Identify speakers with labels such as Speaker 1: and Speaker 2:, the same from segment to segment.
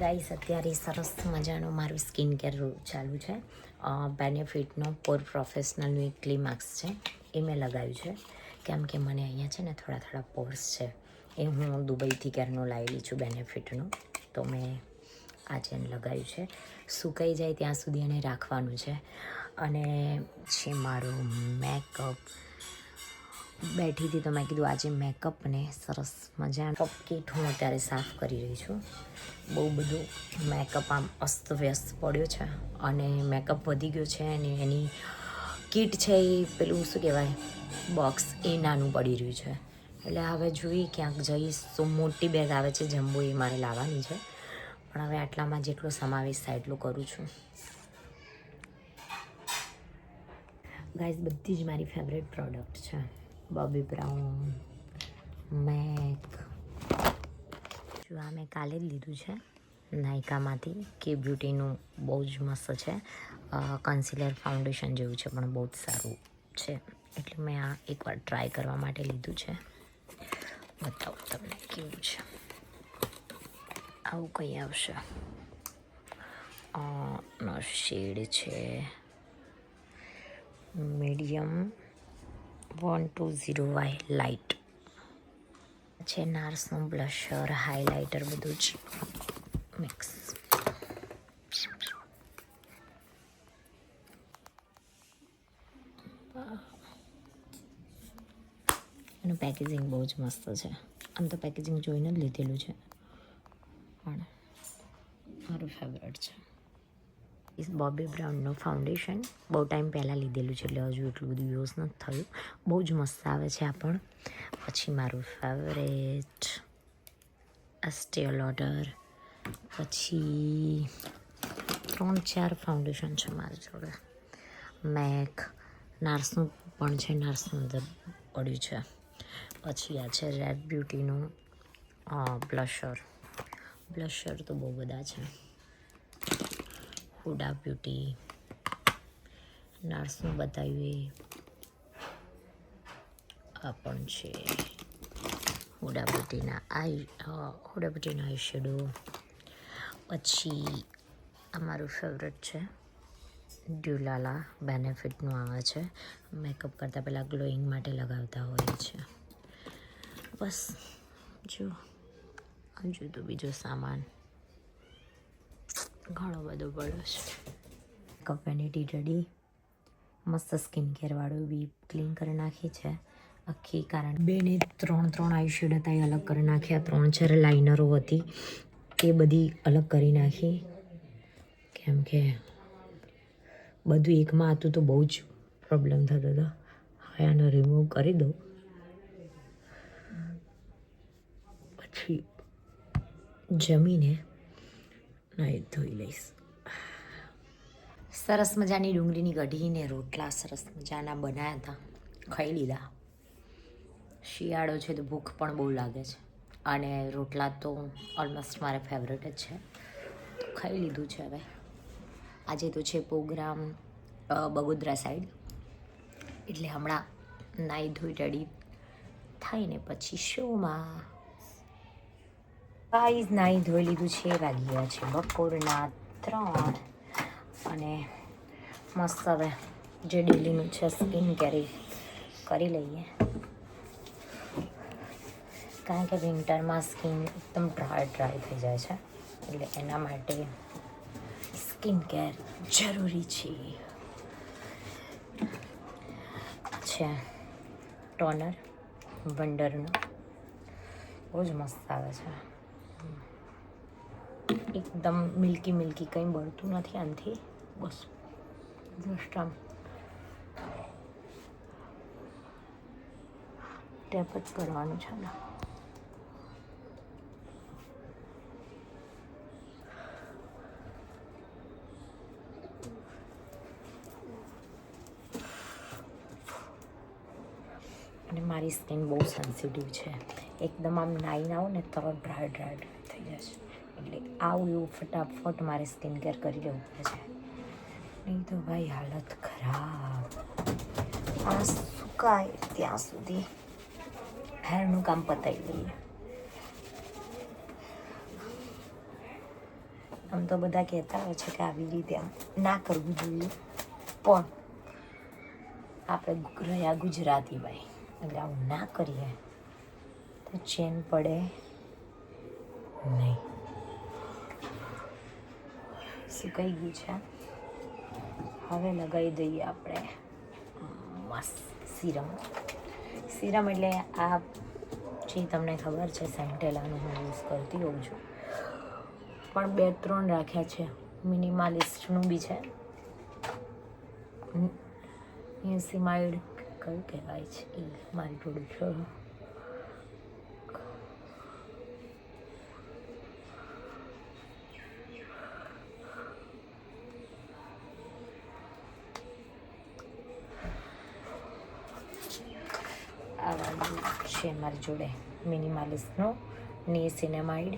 Speaker 1: Guys અત્યારે સરસ મજાનું મારું સ્કિન કેર ચાલુ છે. બેનિફિટનો પોર પ્રોફેશનલનું એક ક્લીમાક્સ છે, એ મેં લગાવ્યું છે કેમ કે મને અહીંયા છે ને થોડા પોર્સ છે. એ હું દુબઈથી ક્યારનું લાવેલી છું બેનિફિટનું, તો મેં આજે લગાવ્યું છે. સુકાઈ જાય ત્યાં સુધી એને રાખવાનું છે. અને છે મારું મેકઅપ. બેઠી હતી તો મેં કીધું આજે મેકઅપને સરસ મજા કિટ હું અત્યારે સાફ કરી રહી છું. બહુ બધું મેકઅપ આમ અસ્તવ્યસ્ત પડ્યો છે અને મેકઅપ વધી ગયો છે અને એની કિટ છે એ પેલું શું કહેવાય બોક્સ એ નાનું પડી રહ્યું છે. એટલે હવે જોઈએ ક્યાંક જઈશ તો મોટી બેગ આવે છે જમ્બો, એ મારે લાવવાની છે. પણ હવે આટલામાં જેટલો સમાવેશ થાય એટલું કરું છું. ગાઈઝ બધી જ મારી ફેવરેટ પ્રોડક્ટ છે. Bobby brown, make. જો આ મેં કાલે જ લીધું છે નાયકામાંથી. કે બ્યુટીનું બહુ જ મસ્ત છે. કન્સીલર ફાઉન્ડેશન જેવું છે પણ બહુ જ સારું છે. એટલે મેં આ એકવાર ટ્રાય કરવા માટે લીધું છે. બતાવું તમને કેવું છે. આવું કંઈ આવશે. નો શેડ છે મીડિયમ 120Y લાઇટ છે. નાર્સનું બ્લશર, હાઇલાઇટર બધું જ મિક્સ. એનું પેકેજિંગ બહુ જ મસ્ત છે. આમ તો પેકેજિંગ જોઈને જ લીધેલું છે પણ મારું ફેવરેટ છે. બોબી બ્રાઉનનું ફાઉન્ડેશન બહુ ટાઈમ પહેલાં લીધેલું છે એટલે હજુ એટલું બધું યુઝ નથી થયું. બહુ જ મસ્ત આવે છે આ પણ. પછી મારું ફેવરેટ એસ્ટે લોડર. પછી 3-4 ફાઉન્ડેશન છે મારી જોડે. મેક, નાર્સનું પણ છે, નાર્સનું અંદર પડ્યું છે. પછી આ છે રેડ બ્યુટીનું બ્લશર તો બહુ બધા છે. હુડા બ્યુટી, નાર્સનું બતાવ્યું આ પણ છે. Hooda બ્યુટીના eye shadow. પછી આ મારું ફેવરેટ છે ડ્યુલાલા, બેનિફિટનું આવે છે. મેકઅપ કરતાં પહેલાં ગ્લોઈંગ માટે લગાવતા હોય છે. બસ જો હજુ તો બીજો સામાન ઘણો બધો પડ્યો છે. Makeup vanity ready. મસ્ત સ્કિન કેરવાળું બી ક્લીન કરી નાખી છે આખી. કારણ 2 ને 3 આઈ શેડ હતા એ અલગ કરી નાખ્યા. 3-4 લાઇનરો હતી એ બધી અલગ કરી નાખી કેમ કે બધું એકમાં હતું તો બહુ જ પ્રોબ્લેમ થતો હતો. હવે આને રિમૂવ કરી દો પછી જમીને નાહી ધોઈ લઈશ. સરસ મજાની ડુંગળીની કઢીને રોટલા સરસ મજાના બનાવ્યા હતા, ખાઈ લીધા. શિયાળો છે તો ભૂખ પણ બહુ લાગે છે અને રોટલા તો ઓલમોસ્ટ મારા ફેવરેટ જ છે, ખાઈ લીધું છે. હવે આજે તો છે પ્રોગ્રામ બગોદરા સાઈડ, એટલે હમણાં નાહી ધોઈ રેડી થઈને પછી શોમાં. ગાઈઝ નાહી ધોઈ લીધું છે. વાગ્યા છે બપોરના 3 અને મસ્ત હવે જે ડેલીનું છે સ્કિન કેર કરી લઈએ કારણ કે વિન્ટરમાં સ્કિન એકદમ ડ્રાય થઈ જાય છે એટલે એના માટે સ્કિન કેર જરૂરી છે. ટોનર વંડરનું બહુ જ મસ્ત આવે છે. એકદમ મિલ્કી કંઈ બળતું નથી આનાથી. બસ જસ્ટ આમ ટેપ જ કરવાનું છે ને. અને મારી સ્કિન બહુ સેન્સિટિવ છે. એકદમ આમ નાઈને આવું ને તરત ડ્રાય થઈ જાય છે. એટલે એવું ફટાફટ મારે સ્કિન કેર કરી લેવું પડે છે, નહીં તો ભાઈ હાલત ખરાબ. આ સુકાય ત્યાં સુધી હેરનું કામ પતાવી દઈએ. આમ તો બધા કહેતા હોય છે કે આવી રીતે આમ ના કરવું જોઈએ, પણ આપણે રહ્યા ગુજરાતી ભાઈ, એટલે આવું ના કરીએ તો ચેન પડે નહીં. સુકાઈ ગયું છે, હવે લગાવી દઈએ આપણે મસ્ત સિરમ એટલે આ જે તમને ખબર છે સેન્ટેલાનું હું યુઝ કરતી હોઉં છું, પણ 2-3 રાખ્યા છે. મિનિમાલિસ્ટનું બી છે, નિયાસિમાઇડ કયું કહેવાય છે એ મારી થોડું છે. આ છે મારી જોડે મિનિમાલિસ્ટનો નિયાસિનામાઇડ.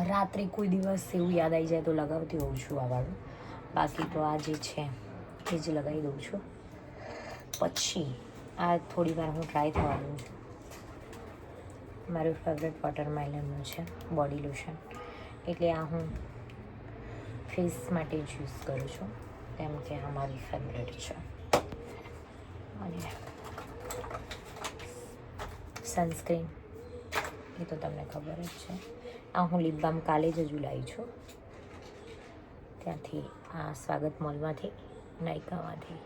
Speaker 1: રાત્રે કોઈ દિવસ એવું યાદ આવી જાય તો લગાવતી હોઉં છું આ વાળું, બાકી તો આ જે છે એ જ લગાવી દઉં છું. પછી આ થોડી વાર હું ટ્રાય થવા દઉં છું. મારું ફેવરેટ વોટરમેલનનું છે બોડી લોશન, એટલે આ હું ફેસ માટે જ યુઝ કરું છું, કેમ કે આ મારી ફેવરેટ છે. અને સનસ્ક્રીન એ તો તમને ખબર જ છે. આ હું લિપ બામ કાલે જ હજુ લાવી છું ત્યાંથી, આ સ્વાગત મોલમાંથી, નાયકામાંથી.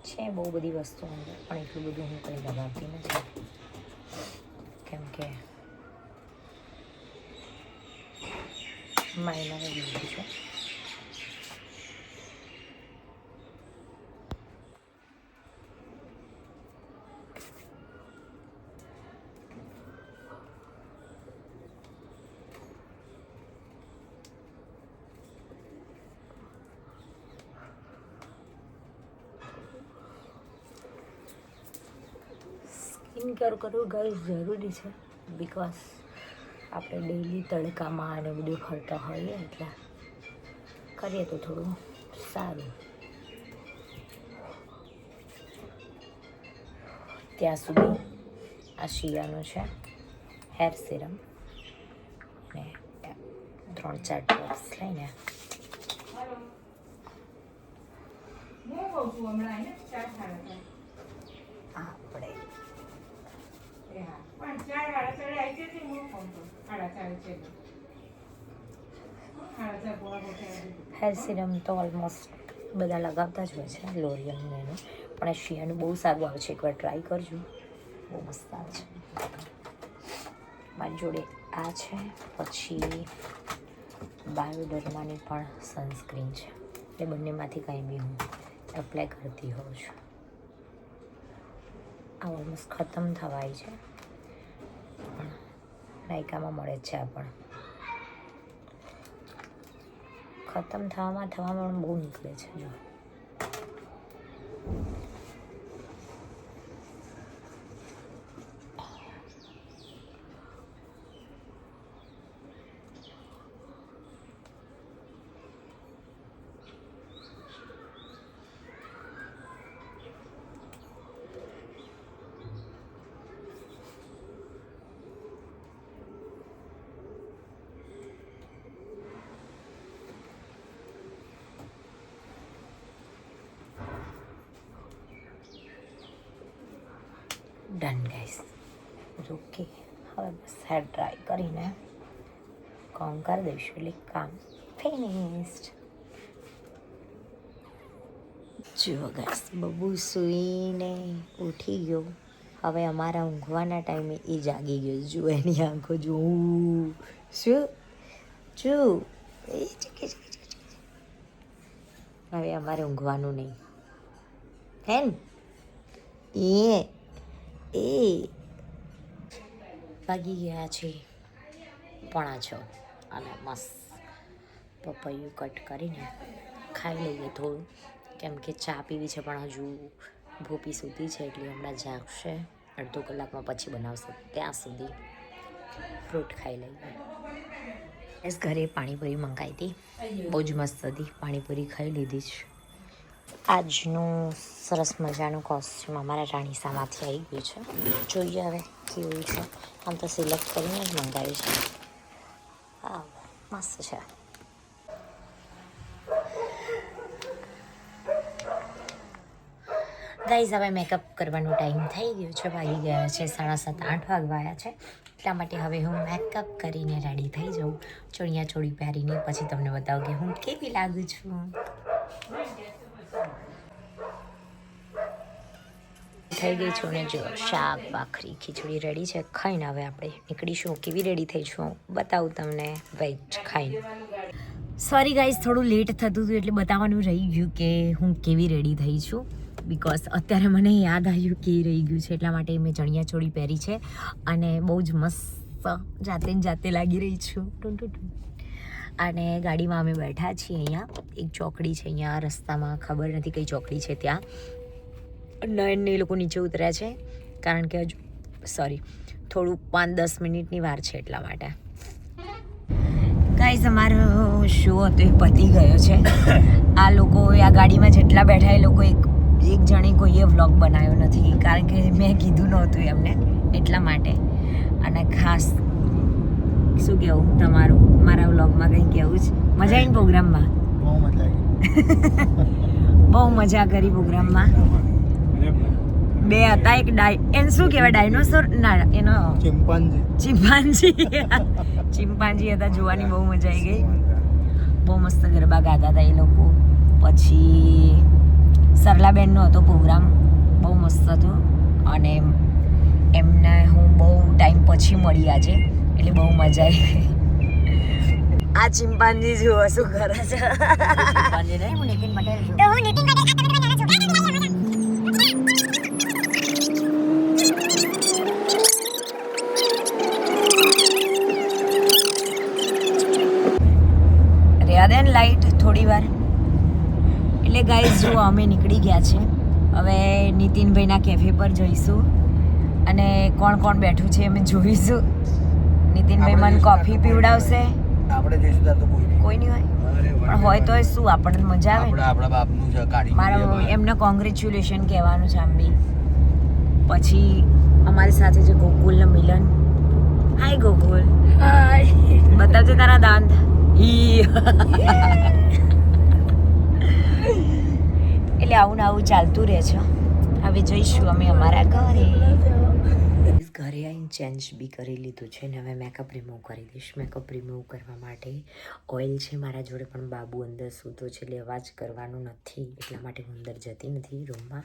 Speaker 1: છે બહુ બધી વસ્તુઓ અંદર, પણ એટલું બધું હું કંઈ લગાવતી નથી, કેમ કે માઇનર લીધું છે. સ્કિન કેર કરવું ગાઈસ જરૂરી છે, બિકોઝ આપણે ડેઈલી તડકામાં અને બધું ફરતા હોઈએ, એટલે કરીએ તો થોડું સારું. ત્યાં સુધી આ શિયાનું છે હેર સિરમ, ને 3-4 ડ્રોપ્સ લઈને આપણે હેર સિરમ તો ઓલમોસ્ટ બધા લગાવતા જ હોય છે, લોરિયલનું એનું, પણ આ શિયાનું બહુ સારું આવે છે, એકવાર ટ્રાય કરજો, બહુ મસ્ત આવે છે. મારી જોડે આ છે, પછી બાયોડર્માની પણ સનસ્ક્રીન છે, એટલે બંનેમાંથી કંઈ બી હું એપ્લાય કરતી હોઉં છું. આ ઓલમોસ્ટ ખતમ થવાય છે, પણ નાયકામાં મળે જ છે. આ પણ ખતમ થવામાં બહુ નીકળે છે. જો ડન ગાઈસ, ઓકે. હવે બસ હેર ડ્રાય કરીને કોમ કરી દઈશું, એટલે કામ ફિનિશ્ડ. જુઓ ગાઈસ, બબુ સૂઈને ઉઠી ગયો, હવે અમારા ઊંઘવાના ટાઈમે એ જાગી ગયો. જુઓ એની આંખો, શું શું હવે અમારે ઊંઘવાનું નહીં, હે ને? એ વાગી ગયા છે 5:45, અને મસ્ત પપૈયું કટ કરીને ખાઈ લઈએ થોડું, કેમ કે ચા પીવી છે પણ હજુ ભોપી સૂતી છે એટલે હમણાં જાગશે, અડધો કલાકમાં પછી બનાવશે. ત્યાં સુધી ફ્રૂટ ખાઈ લઈએ. બસ ઘરે પાણીપુરી મંગાવી હતી, બહુ જ મસ્ત હતી. પાણીપુરી ખાઈ લીધી છે. આજનું સરસ મજાનું કોસ્ચ્યુમ અમારા રાણીસામાંથી આવી ગયું છે. જોઈએ હવે કેવું છે. આમ તો સિલેક્ટ કરીને જ મંગાવ્યું છે. હા મસ્ત છે. ગાઈઝ હવે મેકઅપ કરવાનો ટાઈમ થઈ ગયો છે, વાગી ગયા છે 7:30-8 વાગ્યા છે. એટલા માટે હવે હું મેકઅપ કરીને રેડી થઈ જાઉં, ચણિયા ચોળી પહેરીને. પછી તમને બતાવું કે હું કેવી લાગુ છું. થઈ ગઈ છું ને જો શાક ભાખરી ખીચડી રેડી છે. ખાઈને હવે આપણે નીકળીશું. કેવી રેડી થઈ છું બતાવું તમને વેઇટ ખાઈને. સોરી ગાઈઝ, થોડું લેટ થતું હતું એટલે બતાવવાનું રહી ગયું કે હું કેવી રેડી થઈ છું. બિકોઝ અત્યારે મને યાદ આવ્યું કે રહી ગયું છે, એટલા માટે મેં ચણિયા ચોળી પહેરી છે અને બહુ જ મસ્ત જાતે લાગી રહી છું. અને ગાડીમાં અમે બેઠા છીએ. અહીંયા એક ચોકડી છે, અહીંયા રસ્તામાં ખબર નથી કઈ ચોકડી છે, ત્યાં નયનને એ લોકો નીચે ઉતર્યા છે કારણ કે હજુ થોડું 5-10 મિનિટની વાર છે એટલા માટે. ગાઈઝ અમારો શો હતો એ પતી ગયો છે. આ લોકો આ ગાડીમાં જેટલા બેઠા એ લોકો એક જણે કોઈએ વ્લોગ બનાવ્યો નથી કારણ કે મેં કીધું નહોતું એમને, એટલા માટે. અને ખાસ શું કહેવું તમારું મારા વ્લોગમાં કંઈ કહેવું છે? મજા આવીને પ્રોગ્રામમાં? બહુ મજા કરી પ્રોગ્રામમાં. બે હતા, એક એને શું કહેવાય ડાયનોસોર ના એનો ચિમ્પાન્જી હતા. જોવાની બહુ મજા આવી ગઈ. બહુ મસ્ત ગરબા ગાતા હતા એ લોકો. પછી સરલાબેનનો હતો પ્રોગ્રામ, બહુ મસ્ત હતો. અને એમને હું બહુ ટાઈમ પછી મળી આજે, એટલે બહુ મજા આવી ગઈ. આ ચિમ્પાન્જી જુઓ શું કરે છે. ચિમ્પાન્જી નહીં, હું નીતિન પટેલ છું. દેન લાઈટ થોડી વાર. એટલે ગાઈઝ જુઓ અમે નીકળી ગયા છે. હવે નીતિનભાઈના કેફે પર જઈશું અને કોણ કોણ બેઠું છે અમે જોઈશું. નીતિનભાઈ મને કોફી પીવડાવશે. આપણે જઈશું તો કોઈ નહીં હોય, પણ હોય તો શું આપણને મજા આવે. આપણા બાપનું છે કાઢી મારા એમને કોંગ્રેચ્યુલેશન કહેવાનું છે આમ બી. પછી અમારી સાથે છે ગોકુલને મિલન. હાય ગોકુલ. હાય. બતાવજે તારા દાંત. એટલે આવું ને આવું ચાલતું રહે છે. હવે જઈશું અમે અમારા ઘરે. ઘરે આવીને ચેન્જ બી કરી લીધું છે ને હવે મેકઅપ રિમૂવ કરી દઈશ. મેકઅપ રિમૂવ કરવા માટે ઓઇલ છે મારા જોડે, પણ બાબુ અંદર સૂતો છે એટલે અવાજ કરવાનો નથી, એટલા માટે હું અંદર જતી નથી રૂમમાં.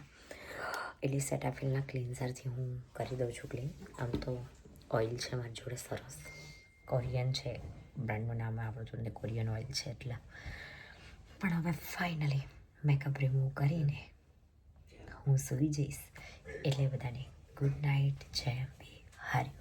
Speaker 1: એટલે સેટાફિલના ક્લિન્ઝરથી હું કરી દઉં છું ક્લીન. આમ તો ઓઇલ છે મારી જોડે સરસ, કોરિયન છે, બ્રાન્ડનું નામ આપણું જોડે કોરિયન ઓઇલ છે એટલા. પણ હવે ફાઇનલી મેકઅપ રિમૂવ કરીને હું સૂઈ જઈશ. એટલે બધાને ગુડ નાઇટ, જય અંબે, હરિ.